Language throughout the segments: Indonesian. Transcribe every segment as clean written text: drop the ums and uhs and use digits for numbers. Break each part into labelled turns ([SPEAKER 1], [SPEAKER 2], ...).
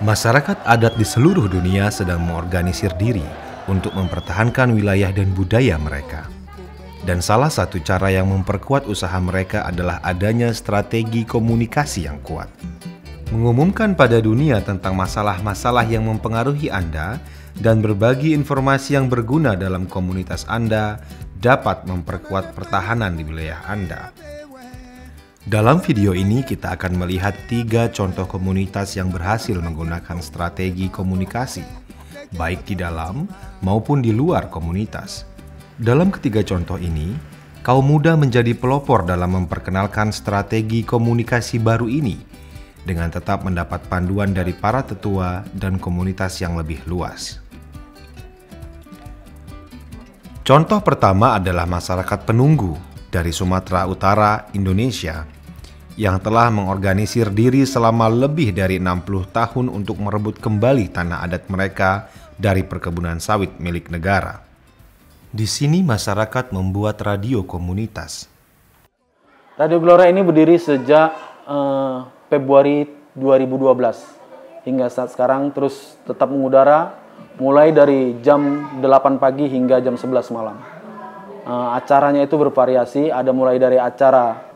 [SPEAKER 1] Masyarakat adat di seluruh dunia sedang mengorganisir diri untuk mempertahankan wilayah dan budaya mereka. Dan salah satu cara yang memperkuat usaha mereka adalah adanya strategi komunikasi yang kuat. Mengumumkan pada dunia tentang masalah-masalah yang mempengaruhi Anda dan berbagi informasi yang berguna dalam komunitas Anda dapat memperkuat pertahanan di wilayah Anda. Dalam video ini kita akan melihat 3 contoh komunitas yang berhasil menggunakan strategi komunikasi, baik di dalam maupun di luar komunitas. Dalam ketiga contoh ini, kaum muda menjadi pelopor dalam memperkenalkan strategi komunikasi baru ini, dengan tetap mendapat panduan dari para tetua dan komunitas yang lebih luas. Contoh pertama adalah masyarakat penunggu dari Sumatera Utara, Indonesia, yang telah mengorganisir diri selama lebih dari 60 tahun untuk merebut kembali tanah adat mereka dari perkebunan sawit milik negara. Di sini masyarakat membuat radio komunitas.
[SPEAKER 2] Radio Gelora ini berdiri sejak Februari 2012 hingga saat sekarang terus tetap mengudara mulai dari jam 8 pagi hingga jam 11 malam. Acaranya itu bervariasi, ada mulai dari acara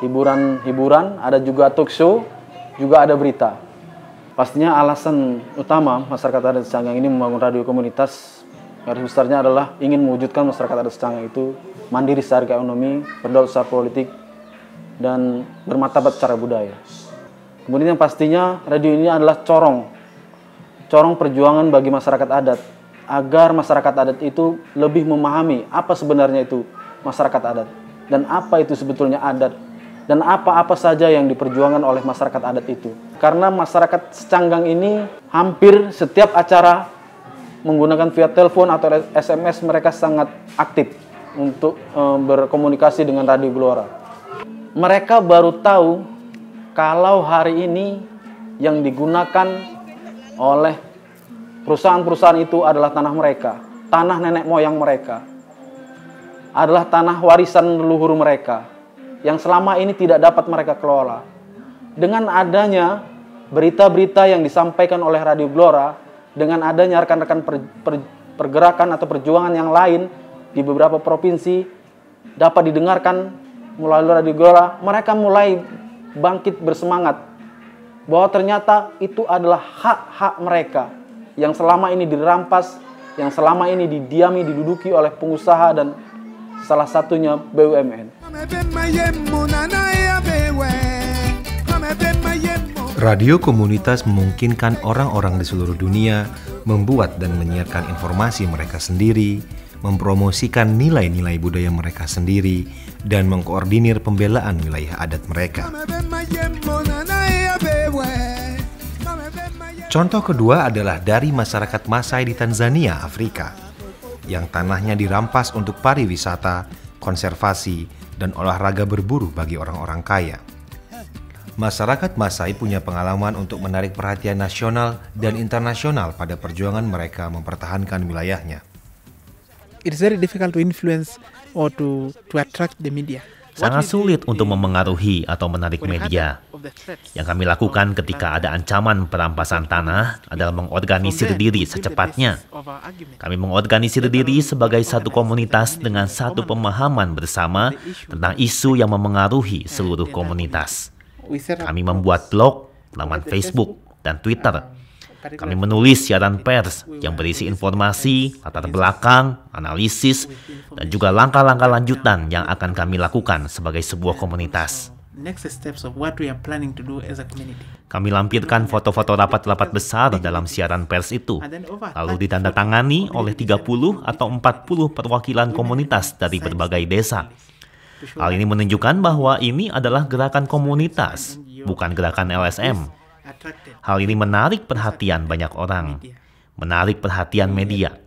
[SPEAKER 2] hiburan, ada juga talk show, juga ada berita. Pastinya alasan utama masyarakat adat Secanggang ini membangun radio komunitas garis besarnya adalah ingin mewujudkan masyarakat adat Secanggang itu mandiri secara ekonomi, berdaulat secara politik, dan bermartabat secara budaya. Kemudian yang pastinya radio ini adalah corong perjuangan bagi masyarakat adat, agar masyarakat adat itu lebih memahami apa sebenarnya itu masyarakat adat, dan apa itu sebetulnya adat, dan apa-apa saja yang diperjuangkan oleh masyarakat adat itu. Karena masyarakat Secanggang ini hampir setiap acara menggunakan via telepon atau SMS mereka sangat aktif untuk berkomunikasi dengan Radio Gelora. Mereka baru tahu kalau hari ini yang digunakan oleh perusahaan-perusahaan itu adalah tanah mereka, tanah nenek moyang mereka, adalah tanah warisan leluhur mereka yang selama ini tidak dapat mereka kelola. Dengan adanya berita-berita yang disampaikan oleh Radio Gelora, dengan adanya rekan-rekan pergerakan atau perjuangan yang lain di beberapa provinsi dapat didengarkan melalui Radio Gelora, mereka mulai bangkit bersemangat bahwa ternyata itu adalah hak-hak mereka yang selama ini dirampas, yang selama ini didiami, diduduki oleh pengusaha dan salah satunya BUMN.
[SPEAKER 1] Radio komunitas memungkinkan orang-orang di seluruh dunia membuat dan menyiarkan informasi mereka sendiri, mempromosikan nilai-nilai budaya mereka sendiri, dan mengkoordinir pembelaan wilayah adat mereka. Contoh kedua adalah dari masyarakat Masai di Tanzania, Afrika, yang tanahnya dirampas untuk pariwisata, konservasi, dan olahraga berburu bagi orang-orang kaya. Masyarakat Masai punya pengalaman untuk menarik perhatian nasional dan internasional pada perjuangan mereka mempertahankan wilayahnya.
[SPEAKER 3] It's very difficult to influence or to attract the media.
[SPEAKER 4] Sangat sulit untuk memengaruhi atau menarik media. Yang kami lakukan ketika ada ancaman perampasan tanah adalah mengorganisir diri secepatnya. Kami mengorganisir diri sebagai satu komunitas dengan satu pemahaman bersama tentang isu yang memengaruhi seluruh komunitas. Kami membuat blog, laman Facebook, dan Twitter. Kami menulis siaran pers yang berisi informasi, latar belakang, analisis, dan juga langkah-langkah lanjutan yang akan kami lakukan sebagai sebuah komunitas. Kami lampirkan foto-foto rapat-rapat besar dalam siaran pers itu, lalu ditandatangani oleh 30 atau 40 perwakilan komunitas dari berbagai desa. Hal ini menunjukkan bahwa ini adalah gerakan komunitas, bukan gerakan LSM. Hal ini menarik perhatian banyak orang, menarik perhatian media.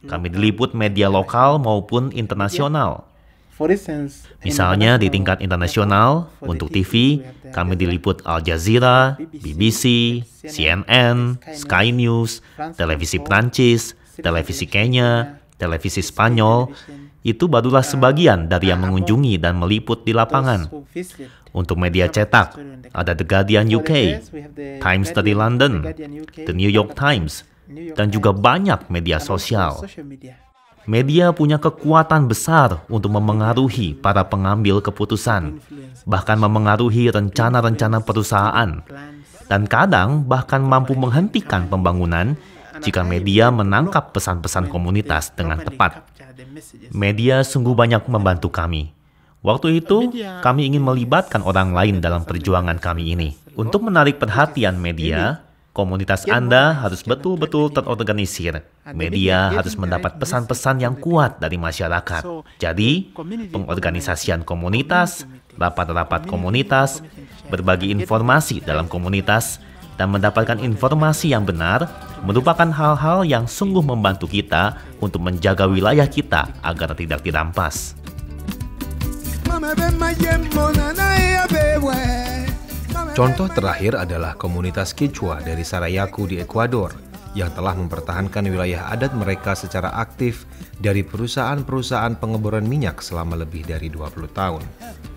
[SPEAKER 4] Kami diliput media lokal maupun internasional. Misalnya di tingkat internasional, untuk TV, kami diliput Al Jazeera, BBC, CNN, Sky News, televisi Prancis, televisi Kenya, televisi Spanyol. Itu barulah sebagian dari yang mengunjungi dan meliput di lapangan. Untuk media cetak, ada The Guardian UK, Times dari London, The New York Times, dan juga banyak media sosial. Media punya kekuatan besar untuk memengaruhi para pengambil keputusan, bahkan memengaruhi rencana-rencana perusahaan, dan kadang bahkan mampu menghentikan pembangunan jika media menangkap pesan-pesan komunitas dengan tepat. Media sungguh banyak membantu kami. Waktu itu, kami ingin melibatkan orang lain dalam perjuangan kami ini. Untuk menarik perhatian media, komunitas Anda harus betul-betul terorganisir. Media harus mendapat pesan-pesan yang kuat dari masyarakat. Jadi, pengorganisasian komunitas, rapat-rapat komunitas, berbagi informasi dalam komunitas, dan mendapatkan informasi yang benar merupakan hal-hal yang sungguh membantu kita untuk menjaga wilayah kita agar tidak dirampas.
[SPEAKER 1] Contoh terakhir adalah komunitas Quechua dari Sarayaku di Ekuador yang telah mempertahankan wilayah adat mereka secara aktif dari perusahaan-perusahaan pengeboran minyak selama lebih dari 20 tahun.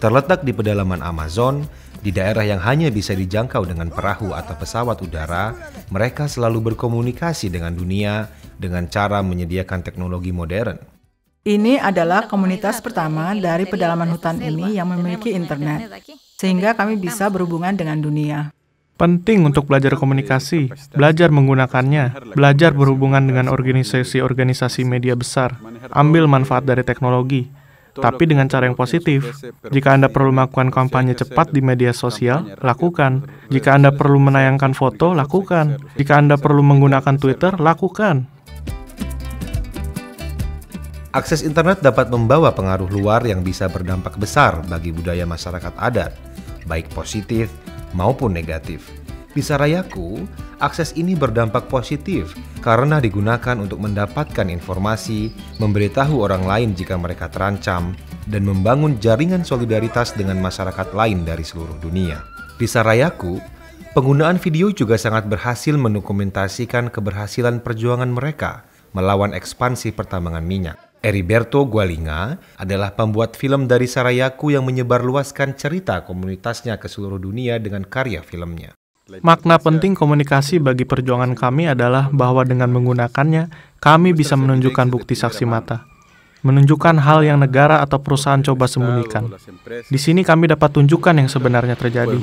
[SPEAKER 1] Terletak di pedalaman Amazon, di daerah yang hanya bisa dijangkau dengan perahu atau pesawat udara, mereka selalu berkomunikasi dengan dunia dengan cara menyediakan teknologi modern.
[SPEAKER 5] Ini adalah komunitas pertama dari pedalaman hutan ini yang memiliki internet, sehingga kami bisa berhubungan dengan dunia.
[SPEAKER 6] Penting untuk belajar komunikasi, belajar menggunakannya, belajar berhubungan dengan organisasi-organisasi media besar, ambil manfaat dari teknologi, tapi dengan cara yang positif. Jika Anda perlu melakukan kampanye cepat di media sosial, lakukan. Jika Anda perlu menayangkan foto, lakukan. Jika Anda perlu menggunakan Twitter, lakukan.
[SPEAKER 1] Akses internet dapat membawa pengaruh luar yang bisa berdampak besar bagi budaya masyarakat adat, baik positif maupun negatif. Di Sarayaku, akses ini berdampak positif karena digunakan untuk mendapatkan informasi, memberitahu orang lain jika mereka terancam, dan membangun jaringan solidaritas dengan masyarakat lain dari seluruh dunia. Di Sarayaku, penggunaan video juga sangat berhasil mendokumentasikan keberhasilan perjuangan mereka melawan ekspansi pertambangan minyak. Heriberto Gualinga adalah pembuat film dari Sarayaku yang menyebarluaskan cerita komunitasnya ke seluruh dunia dengan karya filmnya.
[SPEAKER 6] Makna penting komunikasi bagi perjuangan kami adalah bahwa dengan menggunakannya, kami bisa menunjukkan bukti saksi mata. Menunjukkan hal yang negara atau perusahaan coba sembunyikan. Di sini kami dapat tunjukkan yang sebenarnya terjadi.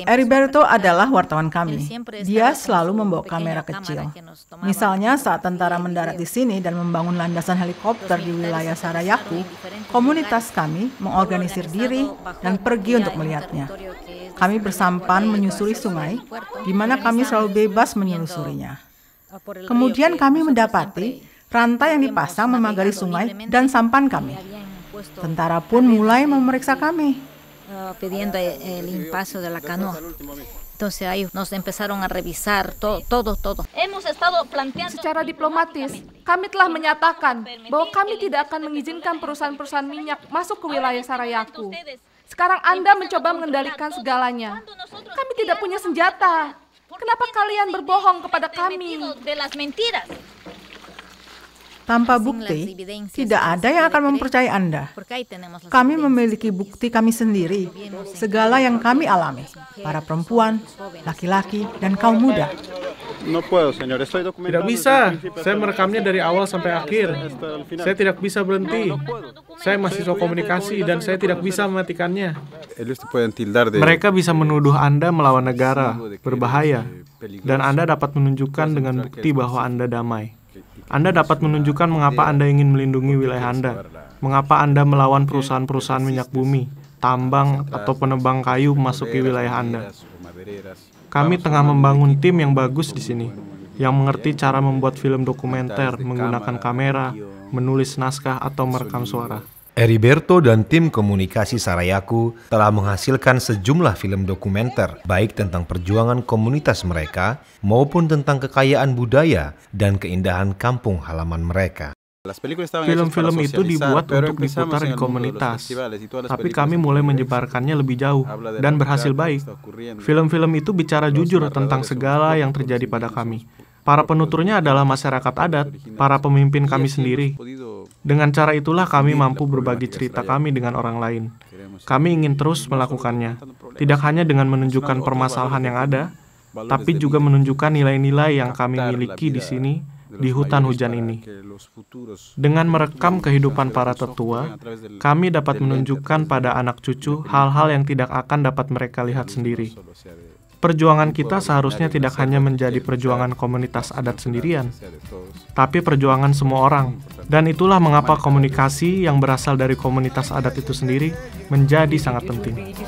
[SPEAKER 5] Heriberto adalah wartawan kami. Dia selalu membawa kamera kecil. Misalnya saat tentara mendarat di sini dan membangun landasan helikopter di wilayah Sarayaku, komunitas kami mengorganisir diri dan pergi untuk melihatnya. Kami bersampan menyusuri sungai, di mana kami selalu bebas menyelusurinya. Kemudian kami mendapati rantai yang dipasang memagari sungai dan sampan kami. Tentara pun mulai memeriksa kami.
[SPEAKER 7] Secara diplomatis, kami telah menyatakan bahwa kami tidak akan mengizinkan perusahaan-perusahaan minyak masuk ke wilayah Sarayaku. Sekarang Anda mencoba mengendalikan segalanya. Kami tidak punya senjata. Kenapa kalian berbohong kepada kami?
[SPEAKER 5] Tanpa bukti, tidak ada yang akan mempercayai Anda. Kami memiliki bukti kami sendiri, segala yang kami alami, para perempuan, laki-laki, dan kaum muda.
[SPEAKER 6] Tidak bisa, saya merekamnya dari awal sampai akhir. Saya tidak bisa berhenti. Saya mahasiswa komunikasi dan saya tidak bisa mematikannya. Mereka bisa menuduh Anda melawan negara, berbahaya, dan Anda dapat menunjukkan dengan bukti bahwa Anda damai. Anda dapat menunjukkan mengapa Anda ingin melindungi wilayah Anda, mengapa Anda melawan perusahaan-perusahaan minyak bumi, tambang, atau penebang kayu memasuki wilayah Anda. Kami tengah membangun tim yang bagus di sini, yang mengerti cara membuat film dokumenter menggunakan kamera, menulis naskah, atau merekam suara.
[SPEAKER 1] Heriberto dan tim komunikasi Sarayaku telah menghasilkan sejumlah film dokumenter, baik tentang perjuangan komunitas mereka maupun tentang kekayaan budaya dan keindahan kampung halaman mereka.
[SPEAKER 6] Film-film itu dibuat untuk diputar di komunitas, tapi kami mulai menyebarkannya lebih jauh dan berhasil baik. Film-film itu bicara jujur tentang segala yang terjadi pada kami. Para penuturnya adalah masyarakat adat, para pemimpin kami sendiri. Dengan cara itulah kami mampu berbagi cerita kami dengan orang lain. Kami ingin terus melakukannya, tidak hanya dengan menunjukkan permasalahan yang ada, tapi juga menunjukkan nilai-nilai yang kami miliki di sini, di hutan hujan ini. Dengan merekam kehidupan para tetua, kami dapat menunjukkan pada anak cucu hal-hal yang tidak akan dapat mereka lihat sendiri. Perjuangan kita seharusnya tidak hanya menjadi perjuangan komunitas adat sendirian, tapi perjuangan semua orang. Dan itulah mengapa komunikasi yang berasal dari komunitas adat itu sendiri menjadi sangat penting.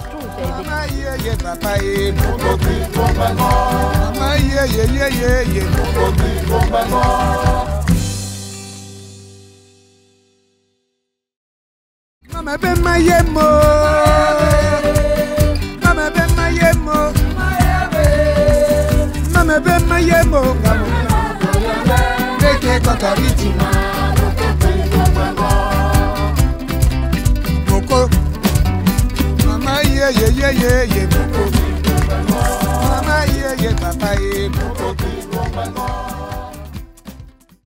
[SPEAKER 8] Mama, yeah, papa,